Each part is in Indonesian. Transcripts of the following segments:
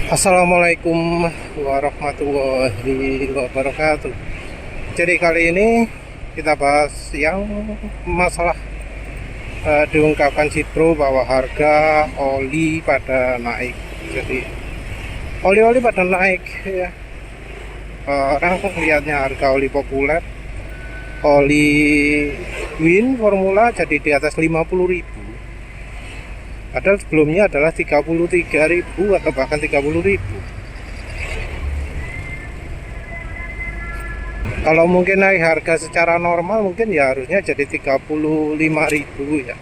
Assalamualaikum warahmatullahi wabarakatuh. Jadi kali ini kita bahas yang masalah diungkapkan Citro bahwa harga oli pada naik. Jadi oli-oli pada naik ya. Orang lihatnya harga oli populer, oli Win Formula jadi di atas 50.000. Padahal sebelumnya adalah 33.000 atau bahkan 30.000. Kalau mungkin naik harga secara normal mungkin ya harusnya jadi 35.000 ya.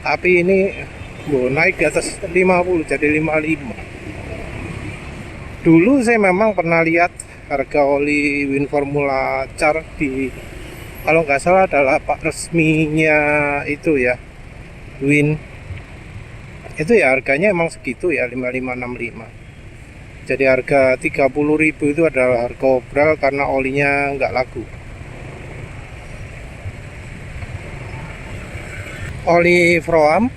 Tapi ini naik di atas 50 jadi 55. Dulu saya memang pernah lihat harga oli Win Formula Char di, kalau nggak salah adalah pak resminya itu ya, Win. Itu ya harganya emang segitu ya, 5565. Jadi harga 30.000 itu adalah harga obral karena olinya nggak laku. Oli Froam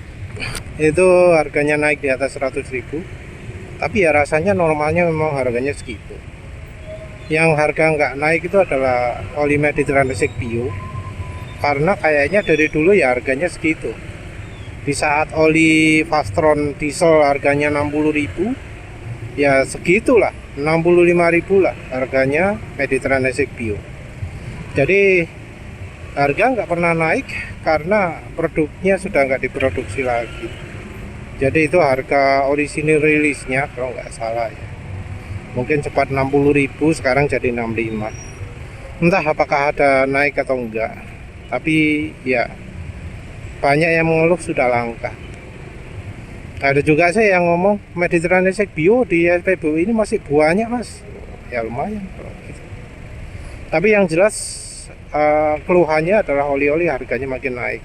itu harganya naik di atas 100.000, tapi ya rasanya normalnya memang harganya segitu. Yang harga nggak naik itu adalah oli Mediterranean Bio, karena kayaknya dari dulu ya harganya segitu. Di saat oli Fastron diesel harganya 60.000, ya segitulah, 65.000 lah harganya Mediterranean Bio. Jadi harga nggak pernah naik karena produknya sudah nggak diproduksi lagi. Jadi itu harga orisinil rilisnya kalau nggak salah ya. Mungkin cepat 60.000, sekarang jadi 65. Entah apakah ada naik atau enggak, tapi ya banyak yang mengeluh sudah langka. Ada juga sih yang ngomong Mediterranean Bio di SPBU ini masih banyak mas. Ya lumayan gitu. Tapi yang jelas keluhannya adalah oli-oli harganya makin naik.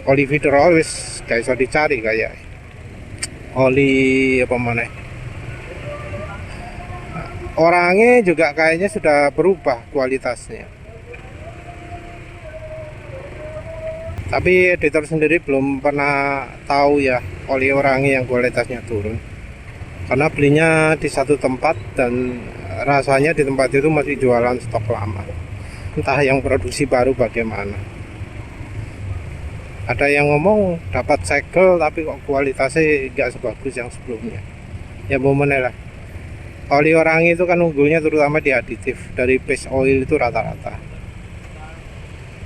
Oli feeder always gak bisa dicari kayak oli apa mana. Orangnya juga kayaknya sudah berubah kualitasnya. Tapi editor sendiri belum pernah tahu ya oli orangnya yang kualitasnya turun, karena belinya di satu tempat dan rasanya di tempat itu masih jualan stok lama. Entah yang produksi baru bagaimana. Ada yang ngomong dapat segel tapi kok kualitasnya nggak sebagus yang sebelumnya. Ya momennya lah. Oli orangnya itu kan unggulnya terutama di aditif, dari base oil itu rata-rata.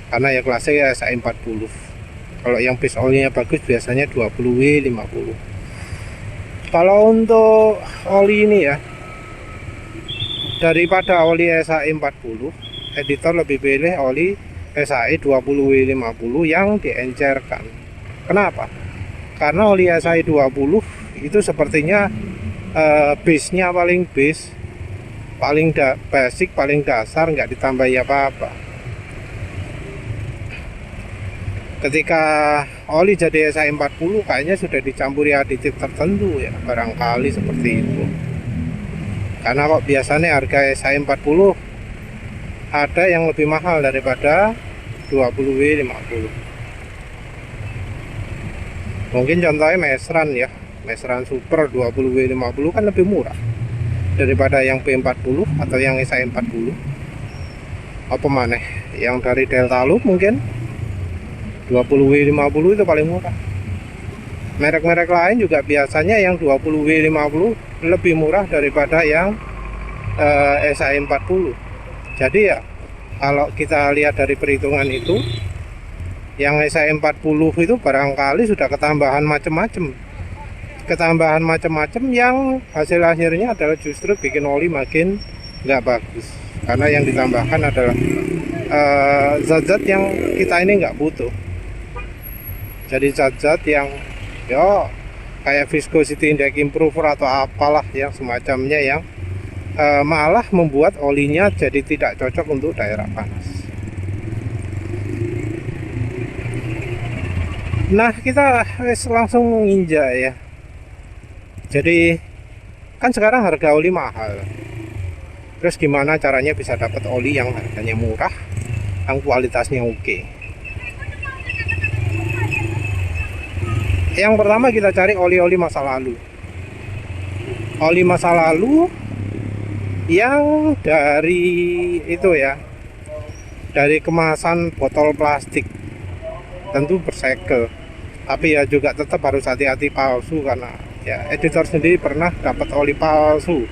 Karena ya kelasnya SAE 40. Kalau yang base oilnya bagus biasanya 20W 50. Kalau untuk oli ini ya, daripada oli SAE 40, editor lebih pilih oli SAE 20W 50 yang diencerkan. Kenapa? Karena oli SAE 20 itu sepertinya base-nya paling base, paling basic, paling dasar, nggak ditambahi apa-apa. Ketika oli jadi SAE 40 kayaknya sudah dicampuri aditif tertentu ya, barangkali seperti itu. Karena kok biasanya harga SAE 40 ada yang lebih mahal daripada 20W 50. Mungkin contohnya Mesran ya, Mesran Super 20W 50 kan lebih murah daripada yang P40 atau yang SAE 40. Apa mana? Yang dari Delta Loop mungkin 20W 50 itu paling murah. Merek-merek lain juga biasanya yang 20W 50 lebih murah daripada yang SAE 40. Jadi ya kalau kita lihat dari perhitungan itu, yang SAE 40 itu barangkali sudah ketambahan macam-macam. Ketambahan macam-macam yang hasil-akhirnya adalah justru bikin oli makin nggak bagus. Karena yang ditambahkan adalah zat-zat yang kita ini nggak butuh. Jadi zat-zat yang ya kayak viscosity index improver atau apalah yang semacamnya yang malah membuat olinya jadi tidak cocok untuk daerah panas. Nah kita langsung menginjak ya. Jadi kan sekarang harga oli mahal. Terus gimana caranya bisa dapat oli yang harganya murah, yang kualitasnya oke? Yang pertama kita cari oli-oli masa lalu. oli masa lalu yang dari itu ya, dari kemasan botol plastik, tentu bersegel. Tapi ya juga tetap harus hati-hati palsu, karena ya editor sendiri pernah dapat oli palsu,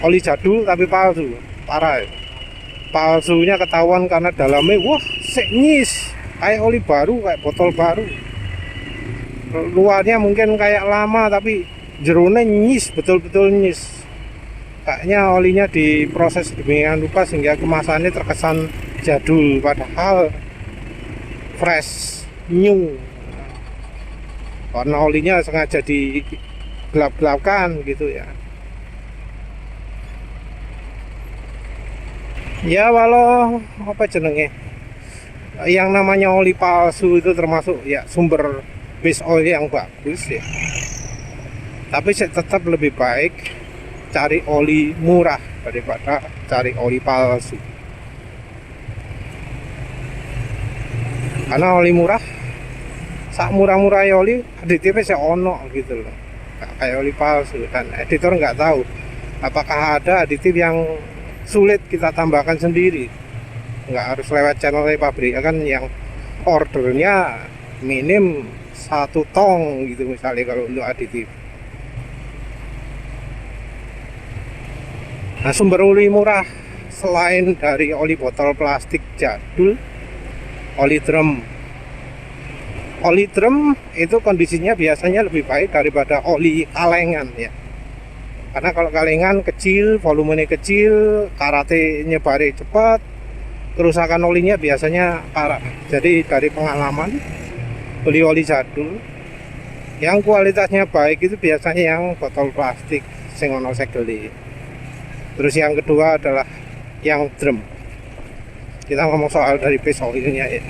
oli jadul tapi palsu, parah ya. Palsunya ketahuan karena dalamnya wah nyis kayak oli baru, kayak botol baru. Luarnya mungkin kayak lama tapi jerunya nyis, betul-betul nyis. Kayaknya olinya diproses demikian rupa sehingga kemasannya terkesan jadul, padahal fresh, new. Karena olinya sengaja digelap-gelapkan gitu ya. Ya walau apa jenenge, yang namanya oli palsu itu termasuk ya sumber base oil yang bagus ya. Tapi tetap lebih baik cari oli murah daripada cari oli palsu. Karena oli murah, sak murah-murah oli aditifnya ono gitu loh, nggak kayak oli palsu. Dan editor nggak tahu apakah ada aditif yang sulit kita tambahkan sendiri, nggak harus lewat channel pabrik kan, yang ordernya minim 1 tong gitu misalnya kalau untuk aditif. Nah, sumber oli murah selain dari oli botol plastik jadul, oli drum. Oli drum itu kondisinya biasanya lebih baik daripada oli kalengan ya. Karena kalau kalengan kecil, volumenya kecil, karate nyebari cepat, kerusakan olinya biasanya parah. Jadi dari pengalaman, beli oli jadul yang kualitasnya baik itu biasanya yang botol plastik sing ono segele. Terus yang kedua adalah yang drum. Kita ngomong soal dari base oilnya ya.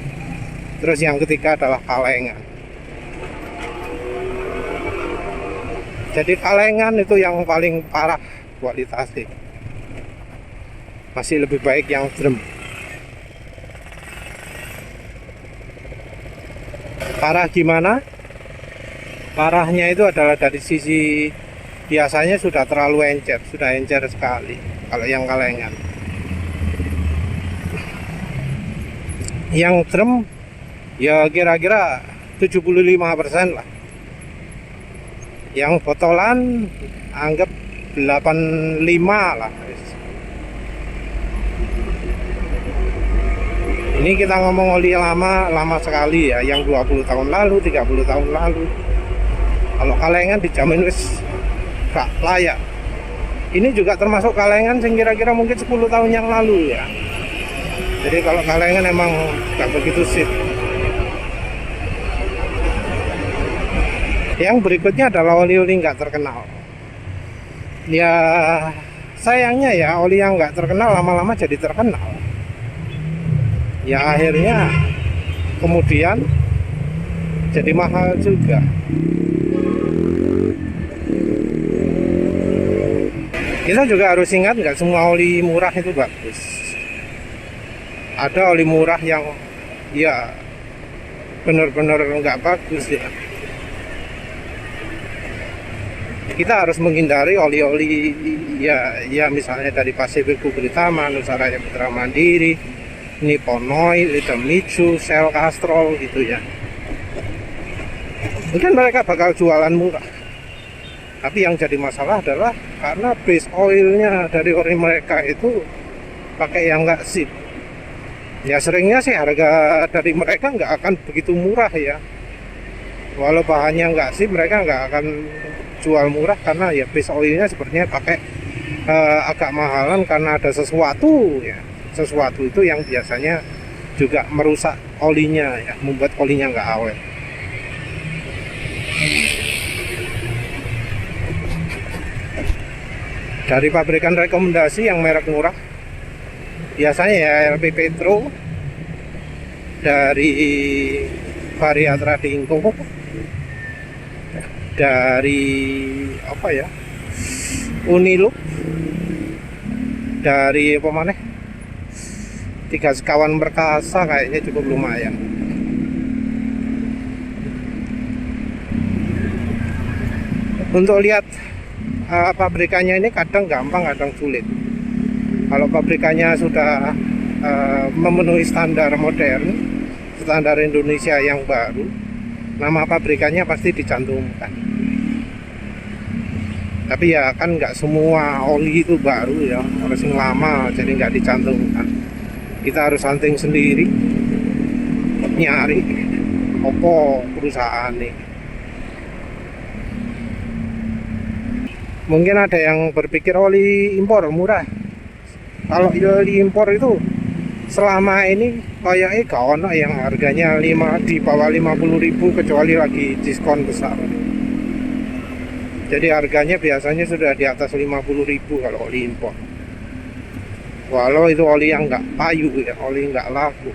Terus yang ketiga adalah kalengan. Jadi kalengan itu yang paling parah kualitasnya. Masih lebih baik yang drum. Parah gimana? Parahnya itu adalah dari sisi biasanya sudah terlalu encer, sudah encer sekali kalau yang kalengan. Yang drum ya kira-kira 75% lah. Yang botolan anggap 85 lah. Ini kita ngomong oli lama sekali ya, yang 20 tahun lalu, 30 tahun lalu. Kalau kalengan dijamin wis gak layak. Ini juga termasuk kalengan yang kira-kira mungkin 10 tahun yang lalu ya. Jadi kalau kalengan emang gak begitu sip. Yang berikutnya adalah oli-oli nggak terkenal. Ya sayangnya ya, oli yang nggak terkenal lama-lama jadi terkenal. Ya akhirnya kemudian jadi mahal juga. Kita juga harus ingat nggak semua oli murah itu bagus. Ada oli murah yang ya benar-benar nggak bagus ya. Kita harus menghindari oli-oli ya misalnya dari Pacific Britama, Nusaraya Putra Mandiri, Nippon Oil, Idemitsu, Shell, Castrol gitu ya. Mungkin mereka bakal jualan murah. Tapi yang jadi masalah adalah karena base oilnya dari ori mereka itu pakai yang nggak sip. Ya seringnya sih harga dari mereka nggak akan begitu murah ya. Walau bahannya nggak sip, mereka nggak akan jual murah karena ya base oilnya sepertinya pakai agak mahalan karena ada sesuatu ya. Sesuatu itu yang biasanya juga merusak olinya ya, membuat olinya nggak awet. Dari pabrikan rekomendasi yang merek murah biasanya ya LP Petro, dari Varia Tradingco, dari apa ya, Unilook, dari apa mana, Tiga Sekawan Perkasa kayaknya cukup lumayan. Untuk lihat pabrikannya ini kadang gampang, kadang sulit. Kalau pabrikannya sudah memenuhi standar modern, standar Indonesia yang baru, nama pabrikannya pasti dicantumkan. Tapi ya kan nggak semua oli itu baru ya, harus yang lama, jadi nggak dicantumkan. Kita harus hunting sendiri, nyari opo perusahaan nih. Mungkin ada yang berpikir oli impor murah. Kalau oli impor itu selama ini kayaknya gak ono yang harganya di bawah 50.000 kecuali lagi diskon besar. Jadi harganya biasanya sudah di atas 50.000 kalau oli impor. Walau itu oli yang nggak payu ya, oli nggak laku.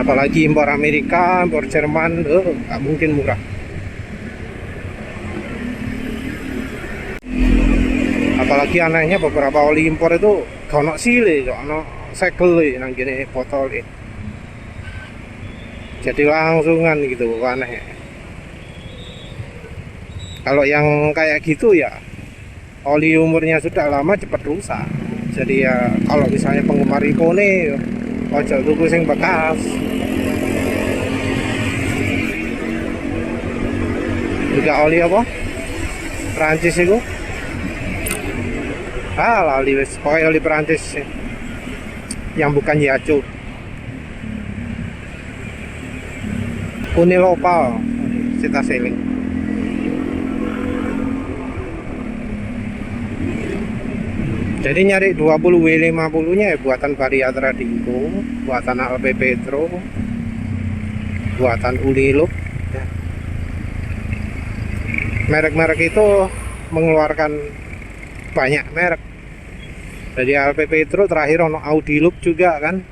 Apalagi impor Amerika, impor Jerman, nggak mungkin murah. Apalagi anehnya beberapa oli impor itu gak ono sile, gak ono segel nang gini botol. Jadi langsungan gitu, aneh. Kalau yang kayak gitu ya oli umurnya sudah lama cepat rusak. Jadi ya kalau misalnya penggemar Ipone ojo tuku sing bekas. Juga oli apa? Prancis itu. Lali wis, pokoknya oli Prancis yang bukan Yacho. Unilopa Cita Seling. Jadi nyari 20W50 nya ya buatan Varia Tradinco, buatan LP Petro, buatan Unilub ya. Merek-merek itu mengeluarkan banyak merek. Jadi LP Petro terakhir ono Audilub juga kan,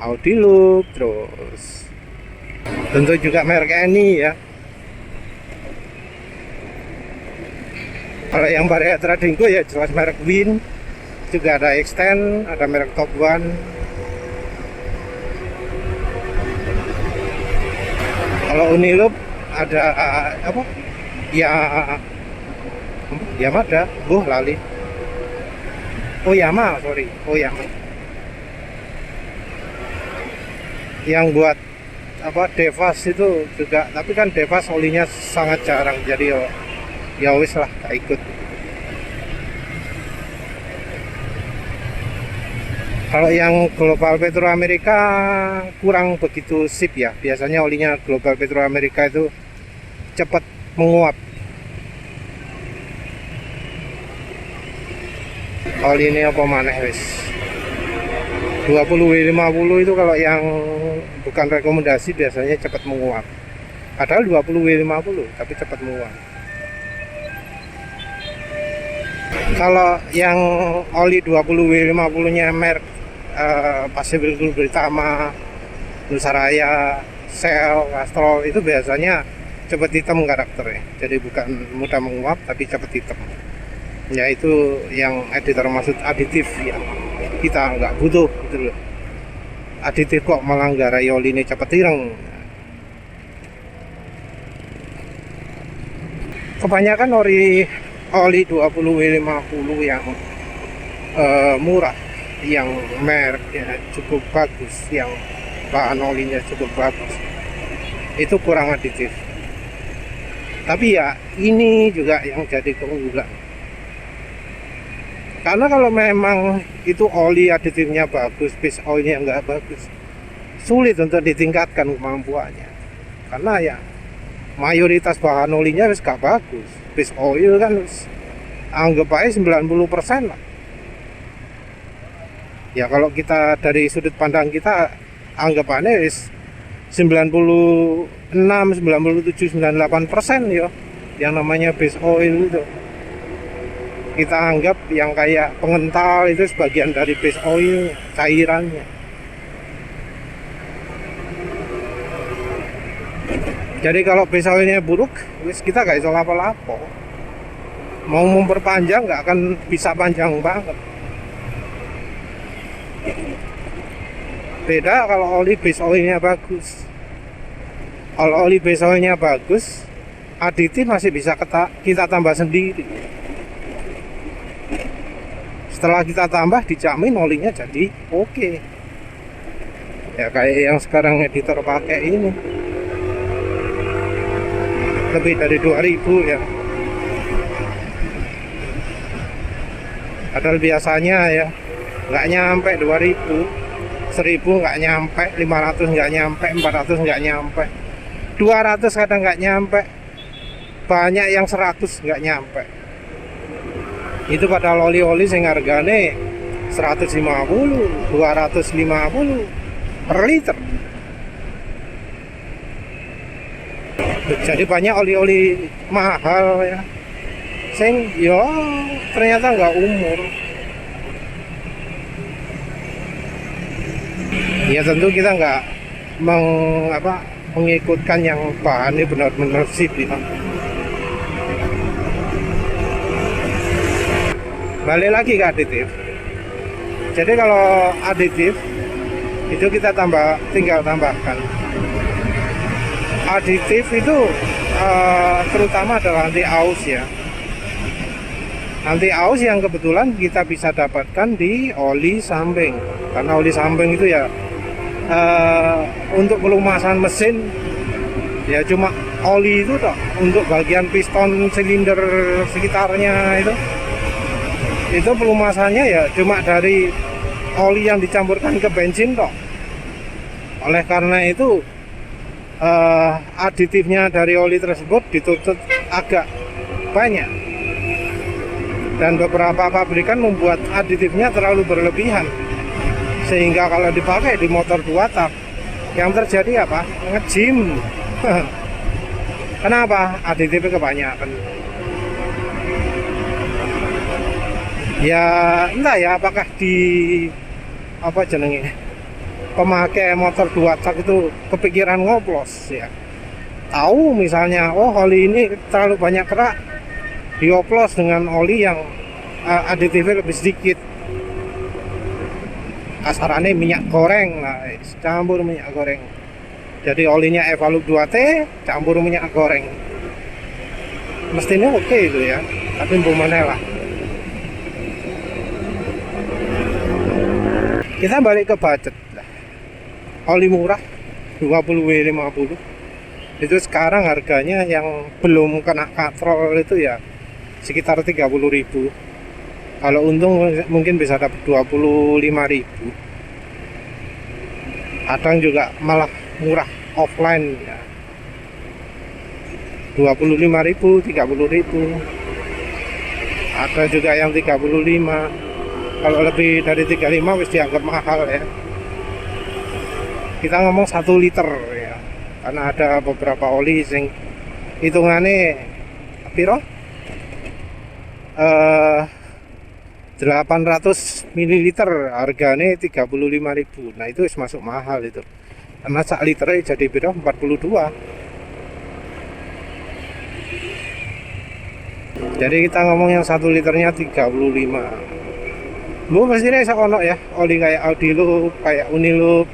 Audilub, terus tentu juga merek Eni ya. Kalau yang Varia Tradinco ya jelas merek Win, juga ada Extend, ada merek Top One. Kalau Unilub ada apa? Ya Yamada, lali. Oh Yama, sorry. Oh Yama. Yang buat apa Devas itu juga, tapi kan Devas olinya sangat jarang, jadi ya wis lah, gak ikut. Kalau yang Global Petro Amerika kurang begitu sip ya. Biasanya olinya Global Petro Amerika itu cepat menguap. Oli ini apa maneh wis 20W50 itu kalau yang bukan rekomendasi biasanya cepat menguap. Padahal 20W50 tapi cepat menguap. Kalau yang oli 20W50 nya merek Pacific Britama, Nusaraya, Shell, Castrol itu biasanya cepat hitam karakternya. Jadi bukan mudah menguap tapi cepat hitam. Ya itu yang termasuk aditif ya, kita nggak butuh gitu loh. Aditif kok melanggarai oli ini cepat ireng. Kebanyakan oli 20W50 yang murah, yang merek ya, cukup bagus, yang bahan olinya cukup bagus, itu kurang aditif. Tapi ya ini juga yang jadi keunggulan. Karena kalau memang itu oli aditifnya bagus, base oilnya nggak bagus, sulit untuk ditingkatkan kemampuannya. Karena ya mayoritas bahan olinya wis gak bagus. Base oil kan anggap aja 90% lah. Ya kalau kita dari sudut pandang kita anggapannya wis 96, 97, 98% ya yang namanya base oil itu. Kita anggap yang kayak pengental itu sebagian dari base oil, cairannya. Jadi kalau base oilnya buruk, kita gak bisa lapo-lapo. Mau memperpanjang nggak akan bisa panjang banget. Beda kalau oli base oilnya bagus. Kalau oli besolnya bagus, aditif masih bisa kita tambah sendiri. Setelah kita tambah, dijamin olinya jadi oke. Ya kayak yang sekarang editor pakai ini, lebih dari 2000 ya. Padahal biasanya ya nggak nyampe 2000, 1000 nggak nyampe, 500 nggak nyampe, 400 nggak nyampe, 200 kadang nggak nyampe, banyak yang 100 nggak nyampe. Itu padahal oli-oli sing hargane 150, 250 per liter. Jadi banyak oli-oli mahal ya, sing yo ternyata nggak umur. Ya tentu kita nggak mengikutkan yang bahannya benar-benar sip ya. Balik lagi ke aditif. Jadi kalau aditif itu kita tinggal tambahkan. Aditif itu terutama adalah anti aus ya. Anti aus yang kebetulan kita bisa dapatkan di oli samping. Karena oli samping itu ya untuk pelumasan mesin ya cuma oli itu toh, untuk bagian piston silinder sekitarnya itu pelumasannya ya cuma dari oli yang dicampurkan ke bensin toh. Oleh karena itu aditifnya dari oli tersebut dituntut agak banyak, dan beberapa pabrikan membuat aditifnya terlalu berlebihan sehingga kalau dipakai di motor 2 tak yang terjadi apa? Ngejim. Kenapa? Aditifnya kebanyakan. Ya entah ya apakah di pemakai motor 2 tak itu kepikiran ngoplos ya. Tahu misalnya oli ini terlalu banyak kerak, dioplos dengan oli yang aditifnya lebih sedikit. Kasarannya minyak goreng lah, campur minyak goreng. Jadi olinya Evalup 2T campur minyak goreng. Mestinya oke itu ya, tapi mana lah. Kita balik ke budget lah. Oli murah 20W50 itu sekarang harganya yang belum kena katrol itu ya sekitar 30.000. Kalau untung mungkin bisa dapat 25.000. Kadang juga malah murah offline ya, 25.000, 30.000. Ada juga yang 35. Kalau lebih dari 35 wis dianggap mahal ya. Kita ngomong 1 liter ya, karena ada beberapa oli sing hitungannya piro? 800 ml harganya 35.000. Nah itu masuk mahal itu, karena 1 liternya jadi piro? 42. Jadi kita ngomong yang 1 liternya 35. Bu pastinya bisa ono ya oli kayak Audiloop, kayak Uniloop,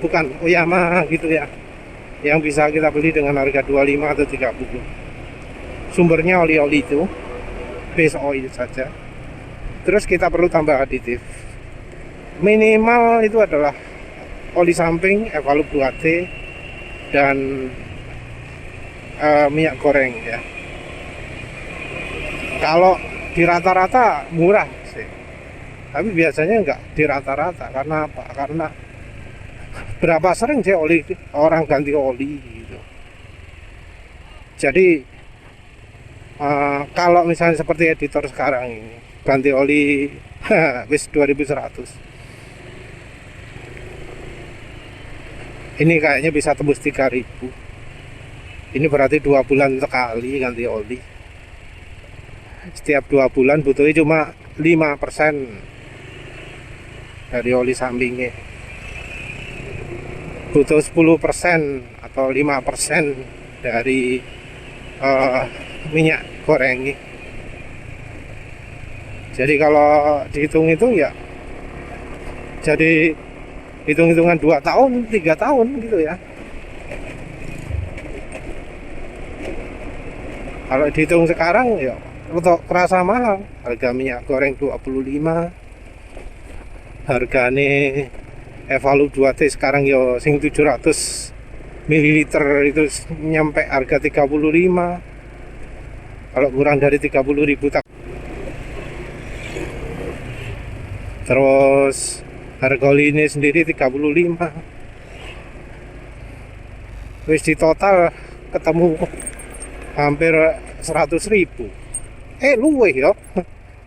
bukan Oyama gitu ya, yang bisa kita beli dengan harga 25 atau 30. Sumbernya oli-oli itu, base oil saja. Terus kita perlu tambah aditif. Minimal itu adalah oli samping Evalup 2T dan minyak goreng ya. Kalau di rata-rata murah sih, tapi biasanya enggak di rata-rata. Karena apa? Karena berapa sering sih orang ganti oli gitu. Jadi kalau misalnya seperti editor sekarang ini ganti oli wis 2100, ini kayaknya bisa tembus 3000. Ini berarti 2 bulan sekali ganti oli. Setiap 2 bulan butuhnya cuma 5% dari oli sampingnya. Butuh 10% atau 5% dari minyak goreng. Jadi kalau dihitung-hitung ya jadi hitung-hitungan 2 tahun, 3 tahun gitu ya. Kalau dihitung sekarang ya untuk kerasa mahal. Harga minyak goreng 25, hargane Evalu 2T sekarang yo sing 700 ml itu nyampe harga 35. Kalau kurang dari 30.000 tak. Terus harga oli ini sendiri 35. Wis di total ketemu hampir 100.000. Luwih ya.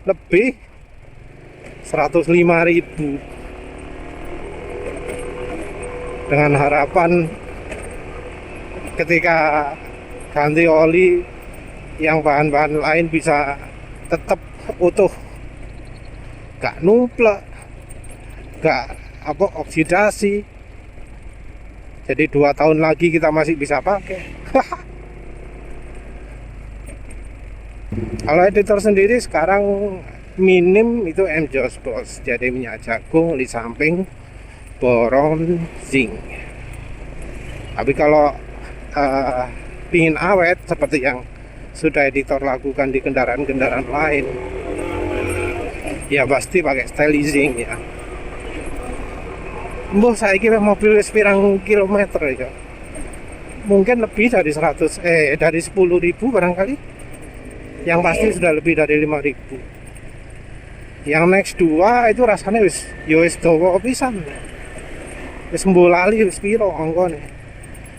Lebih 105.000. Dengan harapan ketika ganti oli yang bahan-bahan lain bisa tetap utuh, gak numplek, gak oksidasi. Jadi 2 tahun lagi kita masih bisa pakai. Kalau editor sendiri sekarang minim itu M-Joss Boss, jadi minyak jagung, oli samping, boron, zinc. Tapi kalau pingin awet seperti yang sudah editor lakukan di kendaraan-kendaraan lain, ya pasti pakai styling ya. Mbah saya kira mobil pirang kilometer ya. Mungkin lebih dari 10.000 barangkali. Yang pasti sudah lebih dari 5.000. Yang Next 2 itu rasanya wis dawa pisan. Wis mbolali wis piro angkone.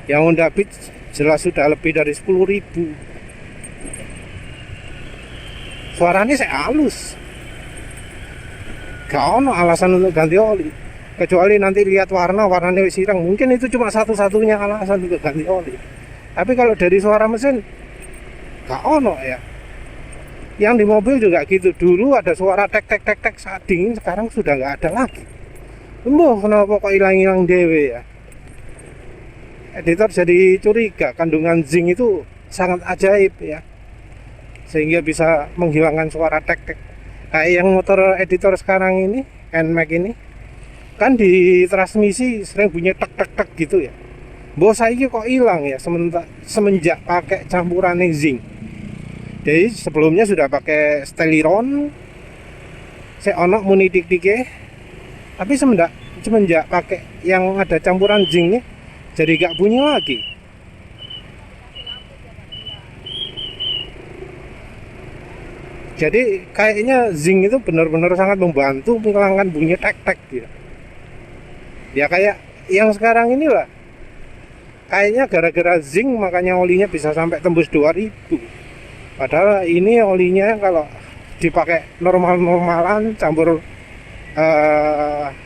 Yang Honda Beat jelas sudah lebih dari 10.000. Suaranya saya halus, gak ono alasan untuk ganti oli, kecuali nanti lihat warnanya wis ireng. Mungkin itu cuma satu-satunya alasan untuk ganti oli. Tapi kalau dari suara mesin gak ono ya. Yang di mobil juga gitu. Dulu ada suara tek saat dingin, sekarang sudah nggak ada lagi. Kenapa kok hilang dewe ya? Editor jadi curiga, kandungan zinc itu sangat ajaib ya, sehingga bisa menghilangkan suara tek. Kayak yang motor editor sekarang ini, NMAX ini, kan di transmisi sering bunyi tek gitu ya. Saiki kok hilang ya semenjak pakai campuran zinc. Jadi sebelumnya sudah pakai Steliron, saya ono muni dik-dike, tapi semenjak pakai yang ada campuran zincnya, jadi gak bunyi lagi. Jadi kayaknya zinc itu benar-benar sangat membantu menghilangkan bunyi tek gitu. Ya kayak yang sekarang inilah. Kayaknya gara-gara zinc makanya olinya bisa sampai tembus 2.000. Padahal ini olinya kalau dipakai normal-normalan, campur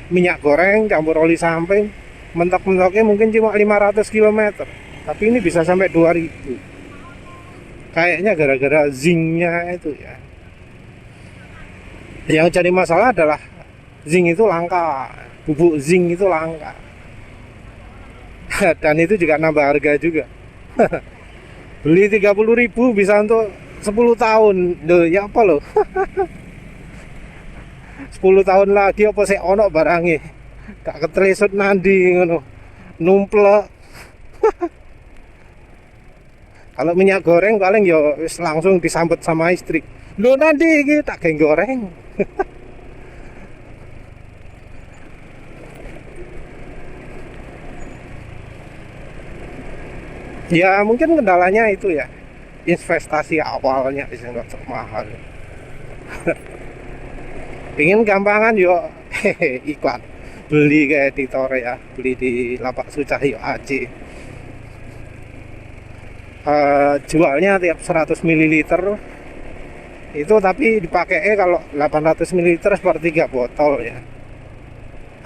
minyak goreng, campur oli samping, mentok-mentoknya mungkin cuma 500 km. Tapi ini bisa sampai 2.000. Kayaknya gara-gara zincnya itu ya. Yang jadi masalah adalah zinc itu langka, bubuk zinc itu langka. Dan itu juga nambah harga juga. Beli 30.000 bisa untuk 10 tahun. Loh, ya apa loh? 10 tahun lagi apa sih ono barangnya? Gak ketresut nandi ngono. Numplek. Kalau minyak goreng paling ya langsung disambut sama istri. Loh nanti iki tak goreng. Ya mungkin kendalanya itu ya, investasi awalnya bisa nggak mahal. Pingin gampangan yuk iklan, beli ke editor ya, beli di Lapak Sucahyo AC. Jualnya tiap 100 ml itu, tapi dipakai kalau 800 ml seperti 3 botol ya.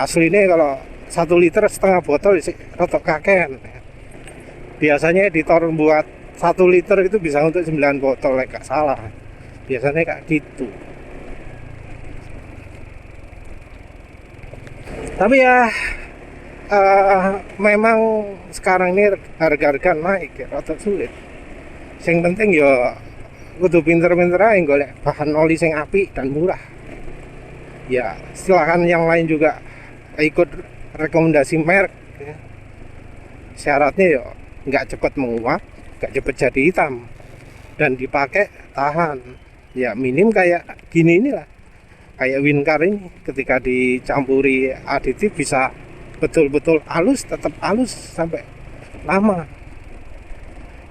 Aslinya kalau 1 liter setengah botol sih rotok kakean. Biasanya editor buat 1 liter itu bisa untuk 9 botol, gak salah. Biasanya kayak gitu. Tapi ya memang sekarang ini harga-harga naik ya, rada sulit. Yang penting ya kudu pinter-pinter aja golek bahan oli sing apik dan murah. Ya silakan yang lain juga ikut rekomendasi merek ya. Syaratnya ya nggak cepat menguap, nggak cepat jadi hitam. dan dipakai tahan. Ya minim kayak gini inilah, kayak Wincar ini ketika dicampuri aditif bisa betul-betul halus, tetap halus sampai lama.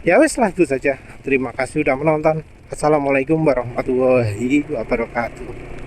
Ya wes lah, itu saja. Terima kasih sudah menonton. Assalamualaikum warahmatullahi wabarakatuh.